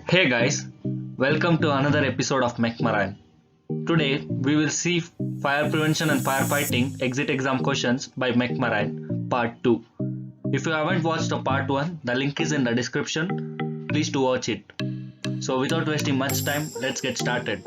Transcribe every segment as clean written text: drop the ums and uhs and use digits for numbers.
Hey guys, welcome to another episode of MechMarine. Today we will see fire prevention and firefighting exit exam questions by MechMarine part 2. If you haven't watched the part 1, the link is in the description. Please do watch it. So without wasting much time, let's get started.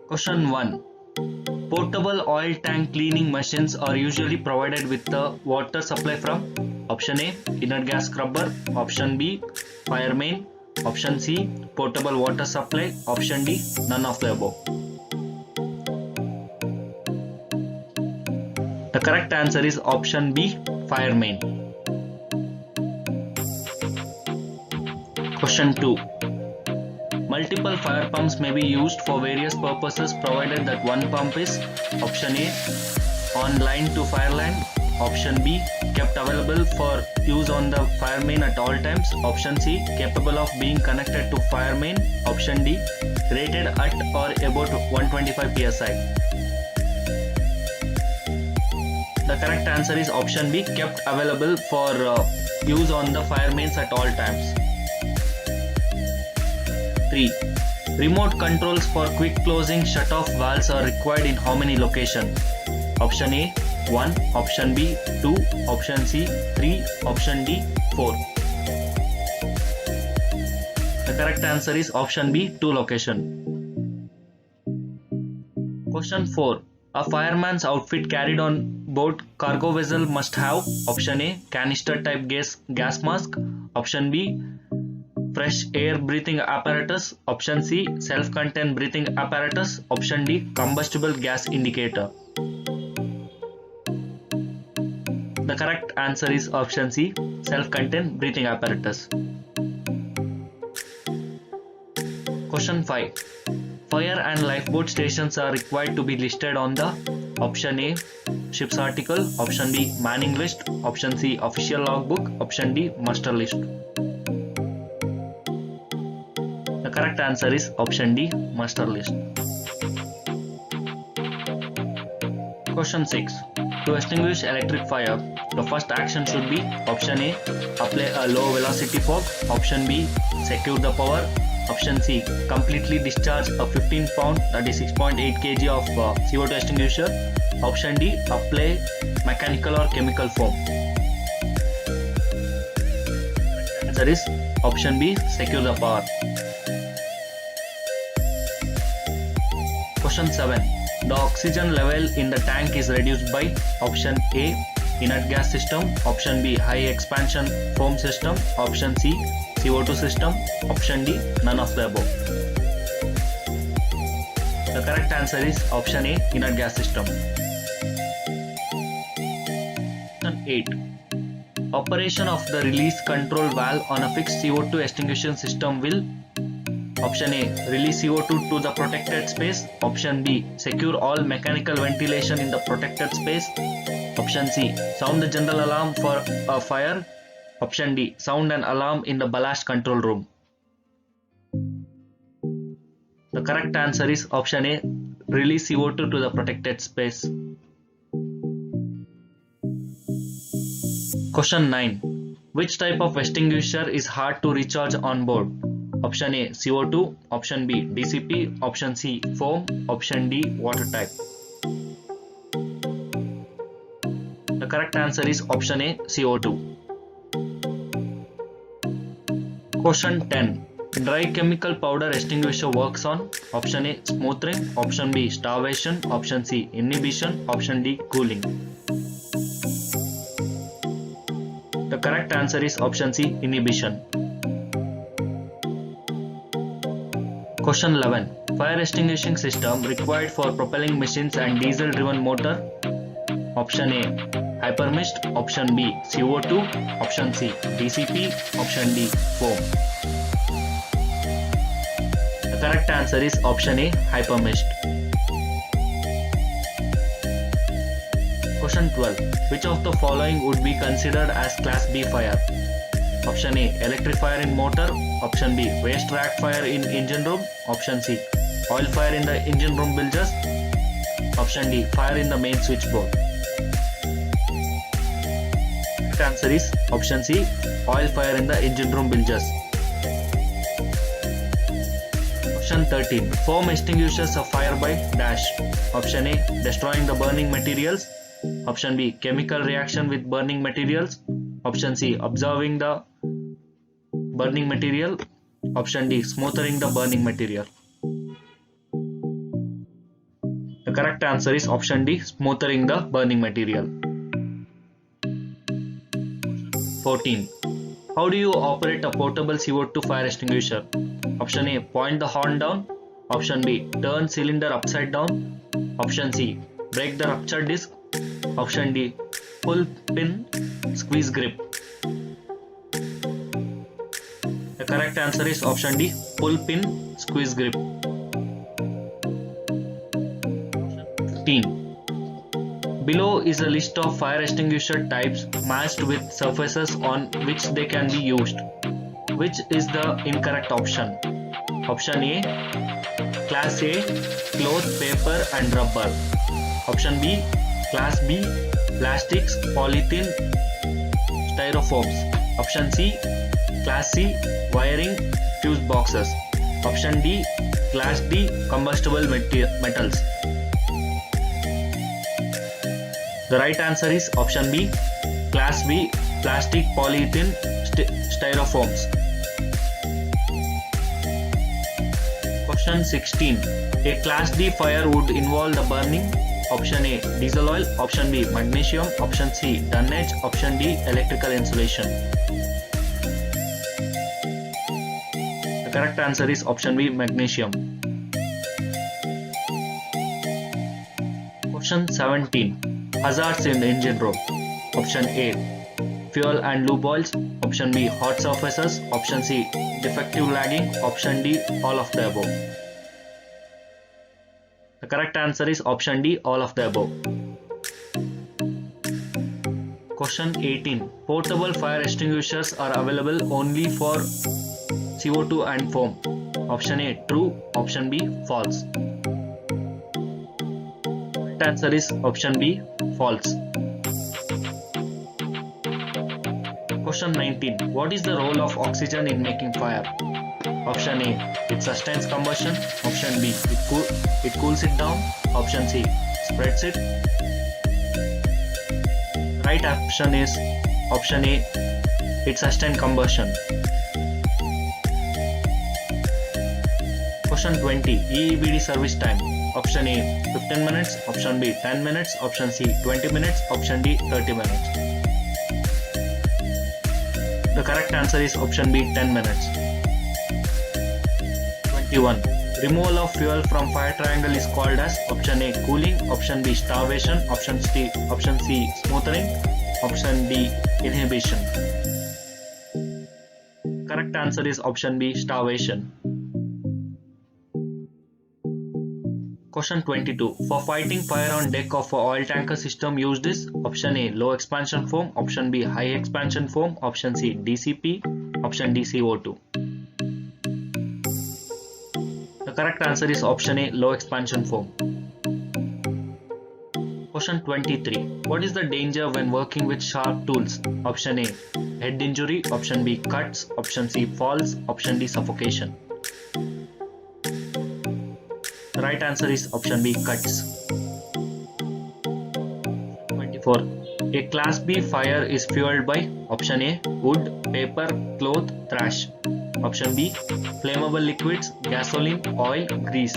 Question 1. Portable oil tank cleaning machines are usually provided with the water supply from option A, inert gas scrubber, option B, fire main, option C, portable water supply, option D, none of the above. The correct answer is option B, fire main. Question 2. Multiple fire pumps may be used for various purposes provided that one pump is option A, on line to fire line, option B, kept available for use on the fire main at all times, option C, capable of being connected to fire main, option D, rated at or about 125 psi. The correct answer is option B, kept available for use on the fire mains at all times. 3. Remote controls for quick closing shut-off valves are required in how many locations? Option A, 1, option B, 2, option C, 3, option D, 4. The correct answer is option B, 2 locations. Question 4. A fireman's outfit carried on board cargo vessel must have option A, canister type gas mask, option B, fresh air breathing apparatus, option C, self-contained breathing apparatus, option D, combustible gas indicator. The correct answer is option C, self-contained breathing apparatus. Question 5. Fire and lifeboat stations are required to be listed on the option A, ship's article, option B, manning list, option C, official logbook, option D, muster list. The correct answer is option D, muster list. Question 6. To extinguish electric fire, the first action should be option A, apply a low velocity fog, option B, secure the power, option C, completely discharge a 15 pound that is 6.8 kg of CO2 extinguisher, option D, apply mechanical or chemical foam. The answer is option B, secure the power. Question 7. The oxygen level in the tank is reduced by option A, inert gas system, option B, high expansion foam system, option C, CO2 system, option D, none of the above. The correct answer is option A, inert gas system. Question 8. Operation of the release control valve on a fixed CO2 extinguishing system will option A, release CO2 to the protected space, option B, secure all mechanical ventilation in the protected space, option C, sound the general alarm for a fire, option D, sound an alarm in the ballast control room. The correct answer is option A, release CO2 to the protected space. Question 9. Which type of extinguisher is hard to recharge on board? Option A, CO2, option B, DCP, option C, foam, option D, water type. The correct answer is option A, CO2. Question 10. Dry chemical powder extinguisher works on option A, smoothing, option B, starvation, option C, inhibition, option D, cooling. The correct answer is option C, inhibition. Question 11. Fire extinguishing system required for propelling machines and diesel driven motor. Option A, hypermist, option B, CO2, option C, DCP, option D, foam. The correct answer is option A, hypermist. Question 12. Which of the following would be considered as class B fire? Option A, electric fire in motor, option B, waste rack fire in engine room, option C, oil fire in the engine room bilges, option D, fire in the main switchboard. answer is option C, oil fire in the engine room bilges. Question 13. Foam extinguishes a fire by dash. Option A, destroying the burning materials. Option B, chemical reaction with burning materials. Option C, observing the burning material. Option D, smothering the burning material. The correct answer is option D, smothering the burning material. 14. How do you operate a portable CO2 fire extinguisher? Option A, point the horn down. Option B, turn cylinder upside down. Option C, break the ruptured disc. Option D, pull pin, squeeze grip. The correct answer is option D, pull pin, squeeze grip. 15. Below is a list of fire extinguisher types matched with surfaces on which they can be used. Which is the incorrect option? Option A, Class A, cloth, paper and rubber. Option B, Class B, plastics, polythene, styrofoams. Option C, Class C, wiring, fuse boxes. Option D, Class D, combustible metals. The right answer is option B, Class B, plastic, polythene, styrofoams. Question 16. A Class D fire would involve the burning. Option A, diesel oil. Option B, magnesium. Option C, dunnage. Option D, electrical insulation. The correct answer is option B, magnesium. Question 17. Hazards in the engine room. Option A, fuel and lube oils. Option B, hot surfaces. Option C, defective lagging. Option D, all of the above. The correct answer is option D, all of the above. Question 18. Portable fire extinguishers are available only for CO2 and foam. Option A, true. Option B, false. The answer is option B, false. Question 19. What is the role of oxygen in making fire? Option A, it sustains combustion. Option B, it cools it down. Option C, spreads it. Right option is option A, it sustains combustion. Question 20. EEBD service time. Option A, 15 minutes. Option B, 10 minutes. Option C, 20 minutes. Option D, 30 minutes. The correct answer is option B, 10 minutes. 21. Removal of fuel from fire triangle is called as option A, cooling. Option B, starvation. Option C, smothering. Option D, inhibition. Correct answer is option B, starvation. Question 22. For fighting fire on deck of a oil tanker system used is option A, low expansion foam. Option B, high expansion foam. Option C, DCP. Option D, CO2. The correct answer is option A, low expansion foam. Question 23. What is the danger when working with sharp tools? Option A, head injury. Option B, cuts. Option C, falls. Option D, suffocation. The right answer is option B, cuts. 24. A Class B fire is fueled by option A, wood, paper, cloth, trash. Option B, flammable liquids, gasoline, oil, grease.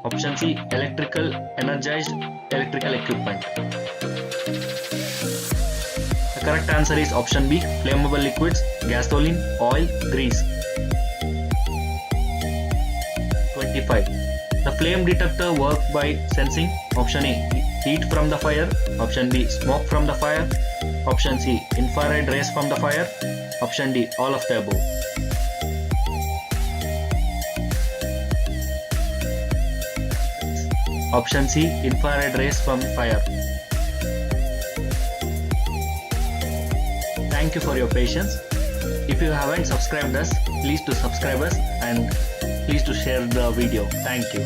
Option C, energized electrical equipment. The correct answer is option B, flammable liquids, gasoline, oil, grease. 25. The flame detector works by sensing option A, heat from the fire. Option B, smoke from the fire. Option C, infrared rays from the fire. Option D, all of the above. Option C, infrared rays from fire. Thank you for your patience. If you haven't subscribed us, please do subscribe us and please do share the video. Thank you.